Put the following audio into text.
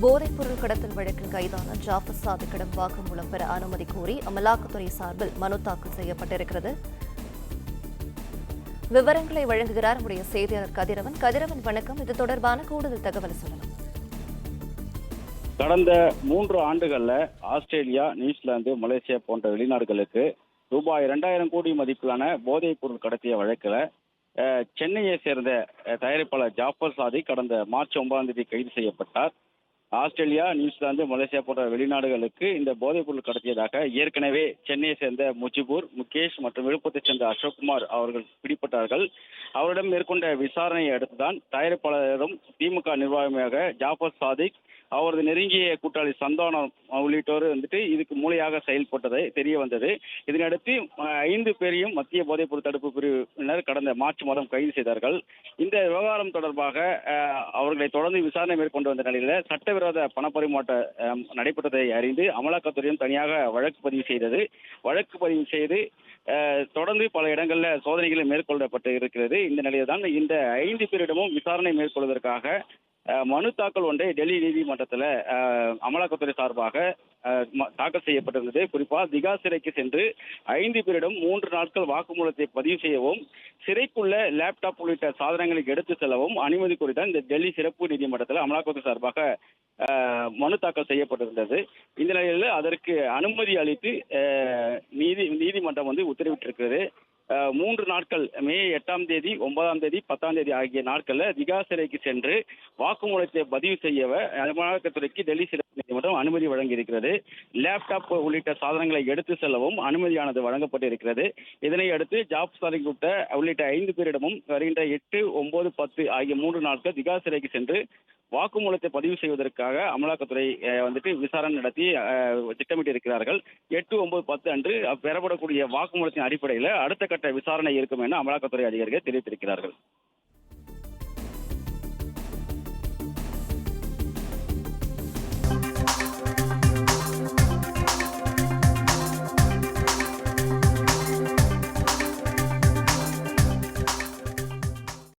போதைப்பொருள் கடத்தல் வழக்கில் கைதான ஜாஃபர் சாதிக்கிடம் வாக்குமூலம் பெற அனுமதி கோரி அமலாக்கத்துறை சார்பில் மனு தாக்கல் செய்யப்பட்டிருக்கிறது. விவரங்களை வழங்குகிறார் நம்முடைய செய்தியாளர் கதிரவன். கதிரவன், வணக்கம். இது தொடர்பான கூடுதல் தகவல் சொல்லலாம். கடந்த 3 ஆண்டுகள்ல ஆஸ்திரேலியா, நியூசிலாந்து, மலேசியா போன்ற வெளிநாடுகளுக்கு ரூபாய் 2000 கோடி மதிப்பிலான போதைப் பொருள் கடத்திய வழக்குல சென்னையை சேர்ந்த தயாரிப்பாளர் ஜாஃபர் சாதிக் கடந்த மார்ச் 9ஆம் தேதி கைது செய்யப்பட்டார். ஆஸ்திரேலியா, நியூசிலாந்து, மலேசியா போன்ற வெளிநாடுகளுக்கு இந்த போதைப் பொருள் கடத்தியதாக ஏற்கனவே சென்னையை சேர்ந்த முஜிபூர், முகேஷ் மற்றும் விழுப்புரத்தை சேர்ந்த அசோக்குமார் அவர்கள் பிடிபட்டார்கள். அவரிடம் மேற்கொண்ட விசாரணையை அடுத்துதான் தயாரிப்பாளரும் திமுக நிர்வாகியாக ஜாஃபர் சாதிக், அவரது நெருங்கிய கூட்டாளி சந்தானம் உள்ளிட்டோர் இதுக்கு மூளையாக செயல்பட்டதை தெரிய வந்தது. இதனையடுத்து 5 பேரையும் மத்திய போதைப்பொருள் தடுப்பு பிரிவினர் கடந்த மார்ச் மாதம் கைது செய்தார்கள். இந்த விவகாரம் தொடர்பாக அவர்களை தொடர்ந்து விசாரணை மேற்கொண்டு வந்த நிலையில சட்டவிரோத பணப்பரிமாற்றம் நடைபெற்றதை அறிந்து அமலாக்கத்துறையும் தனியாக வழக்கு பதிவு செய்தது. வழக்கு பதிவு செய்து தொடர்ந்து பல இடங்களில் சோதனைகளை மேற்கொள்ளப்பட்டு இருக்கிறது. இந்த நிலையில் தான் இந்த 5 பேரிடமும் விசாரணை மேற்கொள்வதற்காக மனு தாக்கல் ஒன்றை டெல்லி நீதிமன்றத்தில் அமலாக்கத்துறை சார்பாக தாக்கல் செய்யப்பட்டிருந்தது. குறிப்பாக திகார் சிறைக்கு சென்று 5 பேரிடம் 3 நாட்கள் வாக்குமூலத்தை பதிவு செய்யவும், சிறைக்குள்ள லேப்டாப் உள்ளிட்ட சாதனங்களை எடுத்து செல்லவும் அனுமதி குறித்த இந்த டெல்லி சிறப்பு நீதிமன்றத்தில் அமலாக்கத்துறை சார்பாக மனு தாக்கல் செய்யப்பட்டிருந்தது. இந்த நிலையில் அதற்கு அனுமதி அளித்து நீதிமன்றம் உத்தரவிட்டிருக்கிறது. 3 நாட்கள் மே 8ஆம் தேதி, 9ஆம் தேதி, 10ஆம் தேதி ஆகிய நாட்களில் திகார் சிறைக்கு சென்று வாக்குமூலத்தை பதிவு செய்ய அமலாக்கத்துறைக்கு டெல்லி சிறப்பு நீதிமன்றம் அனுமதி வழங்கியிருக்கிறது. லேப்டாப் உள்ளிட்ட சாதனங்களை எடுத்து செல்லவும் அனுமதியானது வழங்கப்பட்டிருக்கிறது. இதனை அடுத்து ஜாஃபர் சாதிக் உள்ளிட்ட 5 பேரிடமும் வருகின்ற 8, 9, 10 ஆகிய 3 நாட்கள் திகார் சிறைக்கு சென்று வாக்குமூலத்தை பதிவு செய்வதற்காக அமலாக்கத்துறை விசாரணை நடத்தி திட்டமிட்டிருக்கிறார்கள். 8, 9, 10 அன்று பெறப்படக்கூடிய வாக்குமூலத்தின் அடிப்படையில் அடுத்த கட்ட விசாரணை இருக்கும் என அமலாக்கத்துறை அதிகாரிகள் தெரிவித்திருக்கிறார்கள்.